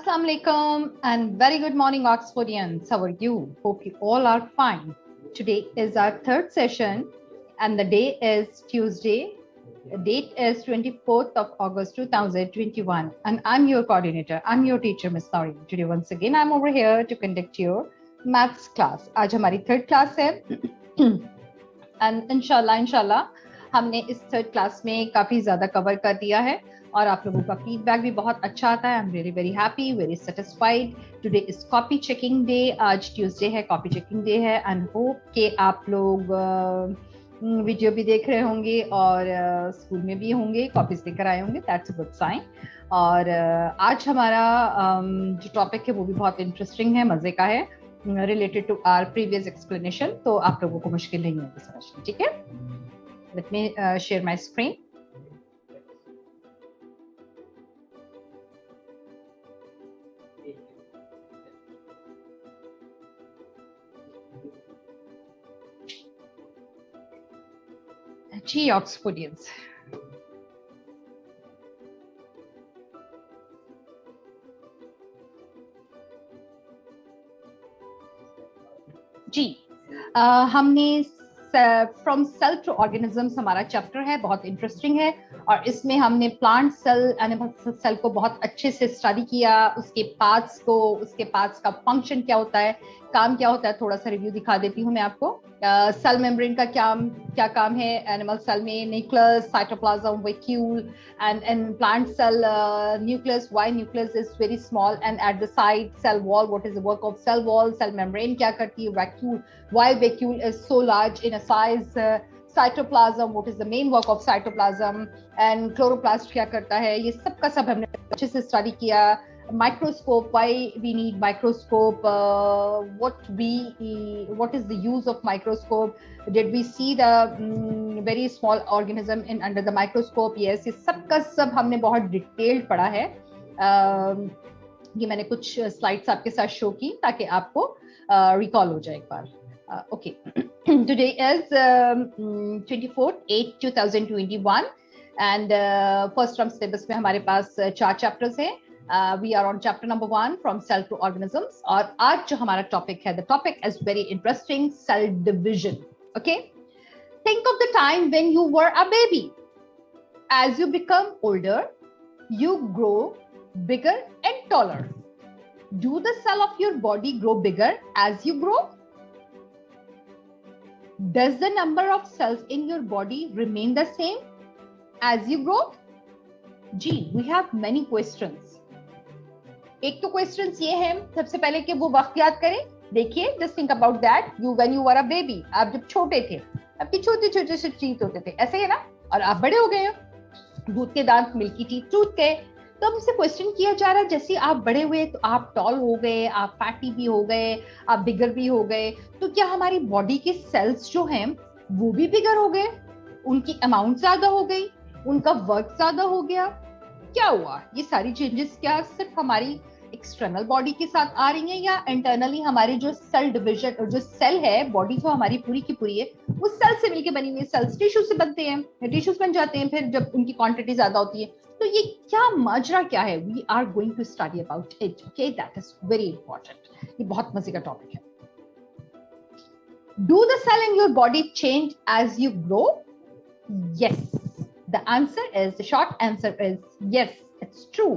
Assalamu alaikum and very good morning Oxfordians. How are you? Hope you all are fine. Today is our third session and the day is Tuesday. The date is 24th of August 2021 and I'm your coordinator. I'm your teacher, Miss Sauri. Today once again I'm over here to conduct your maths class. आज हमारी third class है and इंशाल्लाह हमने इस third class में काफी ज्यादा cover कर दिया है और आप लोगों का फीडबैक भी बहुत अच्छा आता है. I am very very happy, very satisfied. Today is copy checking day. आज ट्यूसडे है, कॉपी चेकिंग डे है एंड होप कि आप लोग वीडियो भी देख रहे होंगे और स्कूल में भी होंगे, कॉपीज लेकर आए होंगे. That's a good sign. और आज हमारा जो टॉपिक है वो भी बहुत इंटरेस्टिंग है, मजे का है, related to our previous explanation. तो आप लोगों को मुश्किल नहीं होगी समझना, ठीक है? Let me share my screen. जी ऑक्सफोर्डियंस, जी हमने फ्रॉम सेल टू ऑर्गेनिजम्स हमारा चैप्टर है, बहुत इंटरेस्टिंग है और इसमें हमने प्लांट सेल, एनिमल सेल को बहुत अच्छे से स्टडी किया, उसके पार्ट्स को, उसके पार्ट्स का फंक्शन क्या होता है, काम क्या होता है. थोड़ा सा रिव्यू दिखा देती हूँ मैं आपको. सेल मेम्ब्रेन का क्या काम है एनिमल सेल में. Nucleus, cytoplasm, vacuole and plant cell nucleus. Why nucleus is very small and at the side cell wall, what is the work of cell wall. Cell membrane क्या करती है. Vacuole, why vacuole is so large in a size. Cytoplasm, what is the main work of cytoplasm, and chloroplast क्या करता है. ये सब का सब हमने अच्छे से स्टडी किया. Microscope, why we need microscope, what is the use of microscope, did we see the very small organism in under the microscope. yes, ये सब का सब हमने बहुत डिटेल्ड पढ़ा है. ये मैंने कुछ स्लाइड्स आपके साथ शो की ताकि आपको रिकॉल हो जाए एक बार. Okay. Today is 24/8/2021 and first term syllabus में हमारे पास 4 chapters हैं. We are on chapter number 1 from cell to organisms और आज जो हमारा topic है, the topic is very interesting, cell division. Okay. Think of the time when you were a baby. As you become older, you grow bigger and taller. Do the cell of your body grow bigger as you grow? Does the number of cells in your body remain the same as you grow? Ji, we have many questions. एक तो questions ये है सबसे पहले कि वो वक्त याद करें. देखिए, just think about that. When you were a baby, आप जब छोटे थे, आपके छोटे छोटे से टीथ होते थे, ऐसे है ना, और आप बड़े हो गए हो, दूध के दांत, मिल्की टीथ टूट गए. तो हमसे क्वेश्चन किया जा रहा है जैसे आप बड़े हुए तो आप टॉल हो गए, आप फैटी भी हो गए, आप बिगर भी हो गए, तो क्या हमारी बॉडी के सेल्स जो हैं वो भी बिगर हो गए, उनकी अमाउंट ज्यादा हो गई, उनका वर्क ज्यादा हो गया, क्या हुआ? ये सारी चेंजेस क्या सिर्फ हमारी एक्सटर्नल बॉडी के साथ आ रही हैं या इंटरनली हमारी जो सेल डिवीजन, जो सेल है, बॉडी जो हमारी पूरी की पूरी है, उस सेल से मिलके बनी हुई सेल्स टिश्यू से बनते हैं, टिश्यूज बन जाते हैं फिर जब उनकी क्वांटिटी ज्यादा होती है. तो ये क्या माजरा क्या है? We are going to study about it. Okay, that is very important. ये बहुत मजे का टॉपिक है. Do the cell in your body change as you grow? Yes, the answer is, the short answer is yes, it's true.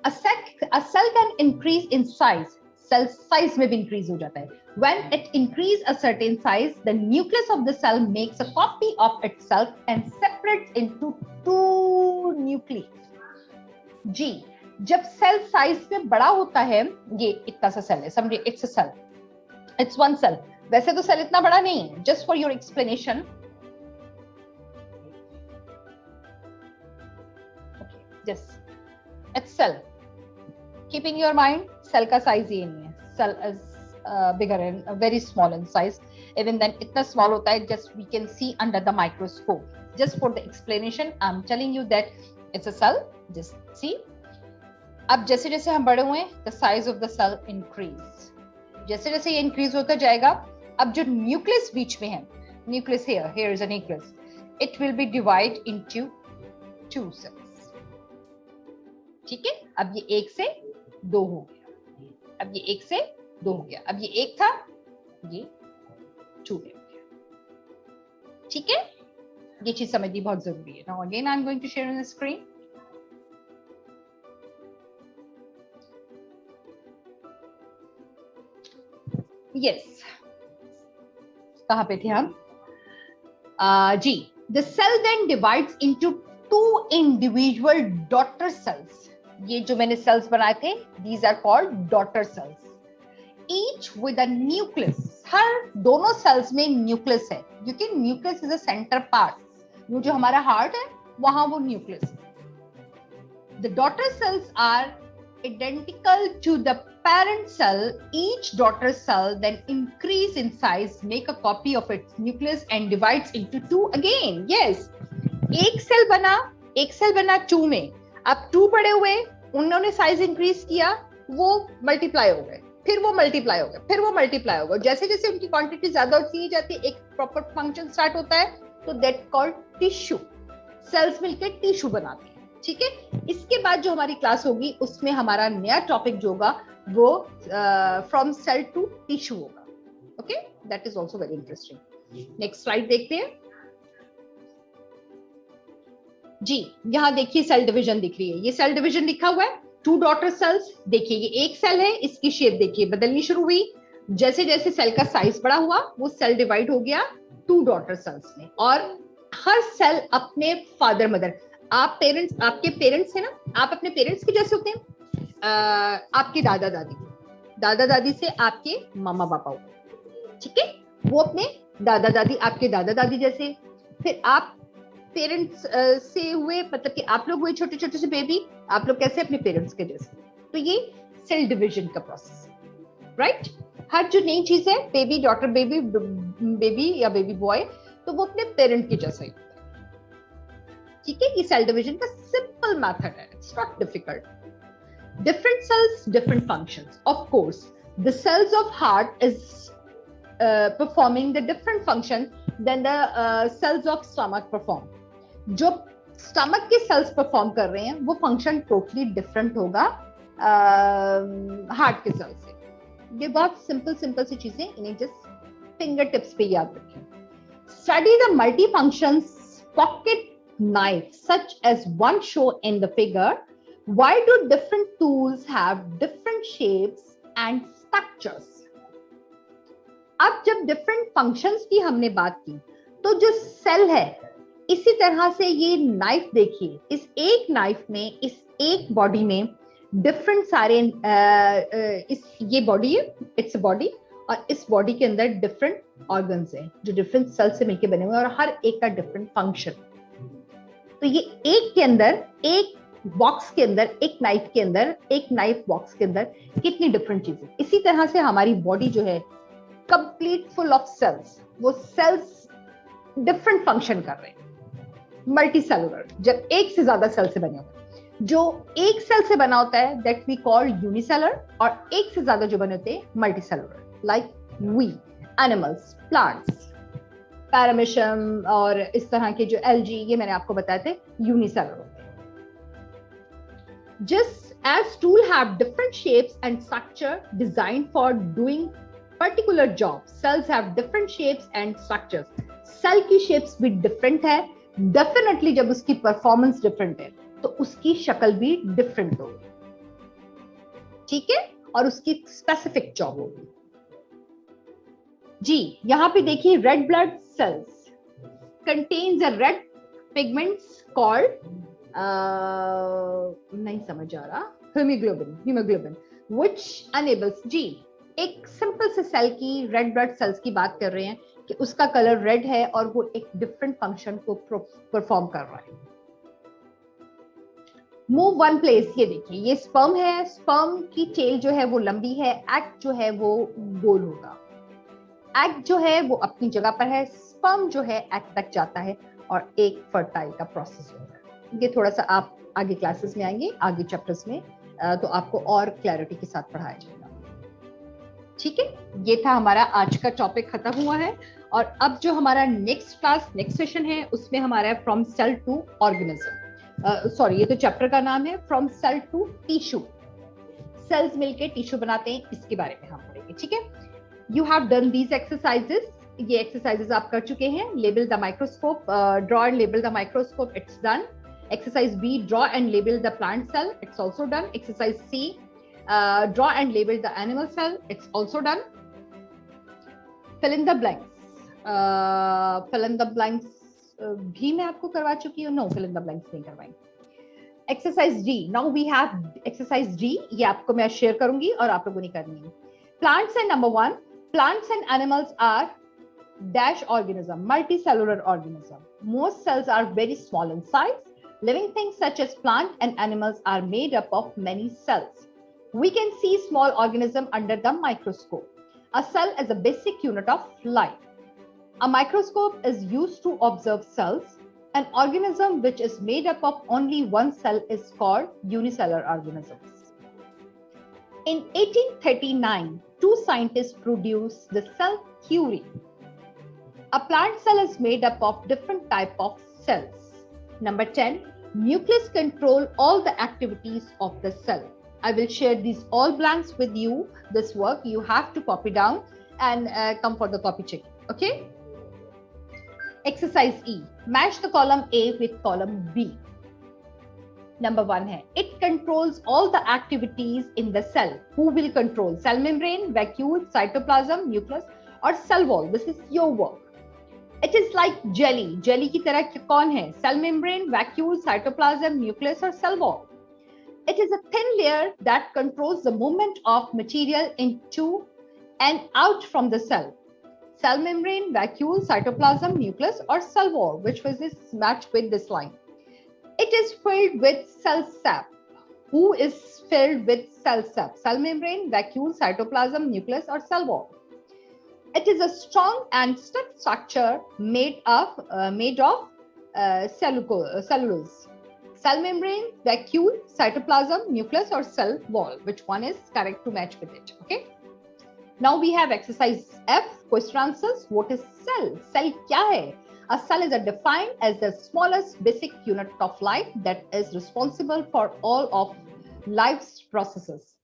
A cell can increase in size. Cell size में भी increase हो जाता है. When it increase a certain size, the nucleus of the cell makes a copy of itself and separates into two nuclei. जी, जब cell size में बड़ा होता है, ये इतना सा सेल है, समझिए, it's a cell, it's one cell. वैसे तो सेल इतना बड़ा नहीं है. Just for your explanation. Okay, just it's cell. Keep in your mind, cell का size ये नहीं है. Cell is bigger and very small in size. Even then, इतना small होता है, just we can see under the microscope. Just for the explanation, I'm telling you that it's a cell. Just see. अब जैसे जैसे हम बड़े हुए, the size of the cell increase. जैसे जैसे ये increase होता जाएगा, अब जो nucleus बीच में है, nucleus here is a nucleus. It will be divided into two cells. ठीक है, अब ये एक से 2 हो गया, अब ये 1 से 2 हो गया, अब ये 1 था, ये 2 हो गया। ठीक है, ये चीज समझनी बहुत जरूरी है। Now again I am going to share on the screen. Yes, कहां पे थे हम? जी, the cell then divides into 2 individual daughter cells. ये जो मैंने सेल्स बनाए थे, these are called daughter cells, each with a nucleus. हर दोनों सेल्स में न्यूक्लियस है, क्योंकि nucleus is a centre part. वो जो हमारा हार्ट है वहां वो न्यूक्लियस है। The daughter cells are identical to the parent cell. Each daughter cell then increase in size, make a copy of its nucleus and divides into 2 again. Yes, एक cell बना 2 में, अब 2 बड़े हुए, उन्होंने साइज इंक्रीज किया, वो मल्टीप्लाई हो गए, फिर वो मल्टीप्लाई हो गए, फिर वो मल्टीप्लाई हो गए। जैसे जैसे उनकी क्वांटिटी ज्यादा होती ही जाती है, एक प्रॉपर फंक्शन स्टार्ट होता है, तो दैट कॉल्ड टिश्यू। सेल्स मिलकर टिश्यू बनाते हैं। ठीक है, इसके बाद जो हमारी क्लास होगी उसमें हमारा नया टॉपिक जो होगा वो फ्रॉम सेल टू टिश्यू होगा। Okay, that is also very interesting. Next slide देखते हैं जी। यहां देखिए सेल डिवीजन दिख रही है, ये सेल डिवीजन लिखा हुआ है, 2 डॉटर सेल्स। देखिए ये एक सेल है, इसकी शेप देखिए बदलनी शुरू हुई, जैसे जैसे सेल का साइज बड़ा हुआ वो सेल डिवाइड हो गया 2 डॉटर सेल्स में। और हर सेल अपने फादर मदर, आप पेरेंट्स, आपके पेरेंट्स है ना, आप अपने पेरेंट्स के जैसे होते हैं, आपके दादा दादी से आपके मामा पापा हो। ठीक है, वो अपने दादा दादी, आपके दादा दादी जैसे। फिर आप पेरेंट्स से हुए, मतलब कि आप लोग हुए छोटे छोटे से बेबी, आप लोग कैसे अपने पेरेंट्स के जैसे। तो ये सेल डिवीजन का प्रोसेस, राइट। हर जो नई चीज है, बेबी, डॉटर बेबी या बेबी बॉय, तो वो अपने पेरेंट के जैसा ही। ठीक है, ये सेल डिवीजन का सिंपल मेथड है, it's not difficult. Different cells, different functions. Of course the cells of heart is performing the different function then the cells of stomach perform. जो स्टमक के सेल्स परफॉर्म कर रहे हैं वो function totally different होगा heart के cell से। ये बहुत सिंपल सी चीजें, इन्हें जस्ट फिंगर टिप्स पे याद रखें। Study the multi functions pocket knife such as one shown in the figure. Why do different tools have different shapes and structures? अब जब different functions की हमने बात की, तो जो सेल है, इसी तरह से ये नाइफ देखिए, इस एक नाइफ में, इस एक बॉडी में डिफरेंट सारे ये बॉडी है, इट्स बॉडी, और इस बॉडी के अंदर डिफरेंट ऑर्गन्स हैं जो डिफरेंट सेल से मिलकर बने हुए हैं, और हर एक का डिफरेंट फंक्शन। तो ये एक के अंदर, एक बॉक्स के अंदर, एक नाइफ के अंदर, एक नाइफ बॉक्स के अंदर कितनी डिफरेंट चीजें। इसी तरह से हमारी बॉडी जो है कंप्लीट फुल ऑफ सेल्स, वो सेल्स डिफरेंट फंक्शन कर रहे हैं। मल्टी सेलुलर, जब एक से ज्यादा सेल से बने होते हैं। जो एक सेल से बना होता है दैट वी कॉल यूनिसेलर, और एक से ज्यादा जो बने होते हैं multicellular, like we, animals, plants, paramecium और इस तरह के जो एल्गी, ये मैंने आपको बताए थे यूनिसेलुलर होते हैं। Just as tool have different shapes and structure designed for doing particular jobs, cells have different shapes and structures. Cell की शेप्स भी डिफरेंट है, डेफिनेटली जब उसकी परफॉर्मेंस डिफरेंट है तो उसकी शक्ल भी डिफरेंट होगी। ठीक है, और उसकी स्पेसिफिक जॉब होगी। जी, यहां पे देखिए, red blood cells contains a red pigments called, नहीं समझ आ रहा, हीमोग्लोबिन व्हिच अनेबल्स। जी, एक सिंपल से सेल की, रेड ब्लड सेल्स की बात कर रहे हैं कि उसका कलर रेड है और वो एक डिफरेंट फंक्शन को परफॉर्म कर रहा है। मूव वन प्लेस, ये देखिए, ये स्पर्म है, स्पर्म की टेल जो है वो लंबी है, एग जो है वो गोल होगा। एग जो है वो अपनी जगह पर है, स्पर्म जो है एग तक जाता है और एक फर्टाइल का प्रोसेस होता है। ये थोड़ा सा आप आगे क्लासेस में आएंगे, आगे चैप्टर्स में, तो आपको और क्लैरिटी के साथ पढ़ाया जाएगा। ठीक है, ये था हमारा आज का टॉपिक, खत्म हुआ है। और अब जो हमारा नेक्स्ट क्लास, नेक्स्ट सेशन है, उसमें हमारा है from cell to organism. Sorry, ये तो चैप्टर का नाम है from cell to tissue. Cells मिलके टिश्यू बनाते हैं, इसके बारे में हम पढ़ेंगे, ठीक है। You have done these exercises, ये एक्सरसाइजेस आप कर चुके हैं। Label the microscope, draw and label the microscope, it's done. Exercise B, draw and label the plant cell, it's also done. Exercise C, draw and label the animal cell, it's also done. Fill in the blanks, fill in the blanks भी मैं आपको करवा चुकी हूँ, no fill in the blanks नहीं करवाएंगे। Exercise D, now we have exercise D, ये आपको मैं शेयर करूंगी और आप लोगों ने करनी है। Plants and number 1, plants and animals are dash organism, multicellular organism. Most cells are very small in size. Living things such as plant and animals are made up of many cells. We can see small organisms under the microscope. A cell is a basic unit of life. A microscope is used to observe cells. An organism which is made up of only one cell is called unicellular organisms. In 1839, two scientists produced the cell theory. A plant cell is made up of different types of cells. Number 10, nucleus control all the activities of the cell. I will share these all blanks with you. This work you have to copy down and come for the copy checking. Okay. Exercise E. Match the column A with column B. Number 1 है, it controls all the activities in the cell. Who will control? Cell membrane, vacuole, cytoplasm, nucleus, or cell wall. This is your work. It is like jelly. Jelly की तरह कौन है? Cell membrane, vacuole, cytoplasm, nucleus or cell wall. It is a thin layer that controls the movement of material into and out from the cell. Cell membrane, vacuole, cytoplasm, nucleus or cell wall, which was this match with this line. It is filled with cell sap. Who is filled with cell sap? Cell membrane, vacuole, cytoplasm, nucleus or cell wall. It is a strong and stiff structure made of cellulose. Cell membrane, vacuole, cytoplasm, nucleus or cell wall. Which one is correct to match with it? Okay. Now we have exercise F, question answers. What is cell? Cell क्या है? A cell is defined as the smallest basic unit of life that is responsible for all of life's processes.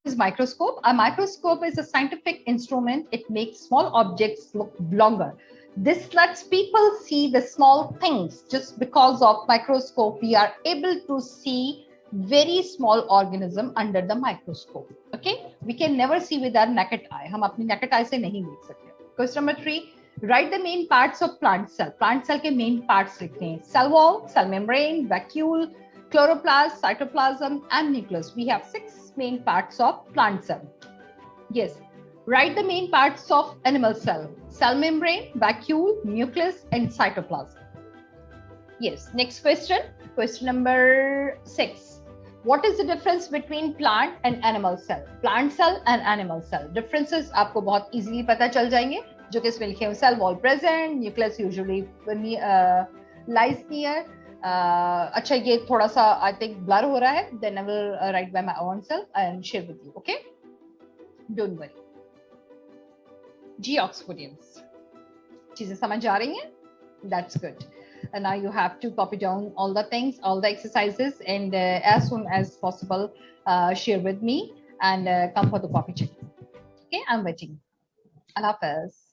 Is microscope. A microscope is a scientific instrument. It makes small objects look longer. This lets people see the small things. Just because of microscope, we are able to see very small organism under the microscope. Okay, we can never see with our naked eye. हम अपनी naked eye से नहीं देख सकते. Question number 3. Write the main parts of plant cell. Plant cell के main parts लिखते हैं. Cell wall, cell membrane, vacuole, chloroplast, cytoplasm, and nucleus. We have 6 main parts of plant cell. Yes. Write the main parts of animal cell. Cell membrane, vacuole, nucleus, and cytoplasm. Yes. Next question. Question number 6. What is the difference between plant and animal cell? Plant cell and animal cell. Differences आपको बहुत easily पता चल जाएंगे. जो कि इसमें लिखे हैं, cell wall present, nucleus usually lies near. अच्छा ये थोड़ा सा I think blur हो रहा है. Then I will write by my own self and share with you. Okay? Don't worry. G Oxfordians. चीजें समझ आ रही हैं? That's good. And now you have to copy down all the things, all the exercises, and as soon as possible, share with me and come for the copy check. Okay, I'm waiting. Allah Hafiz.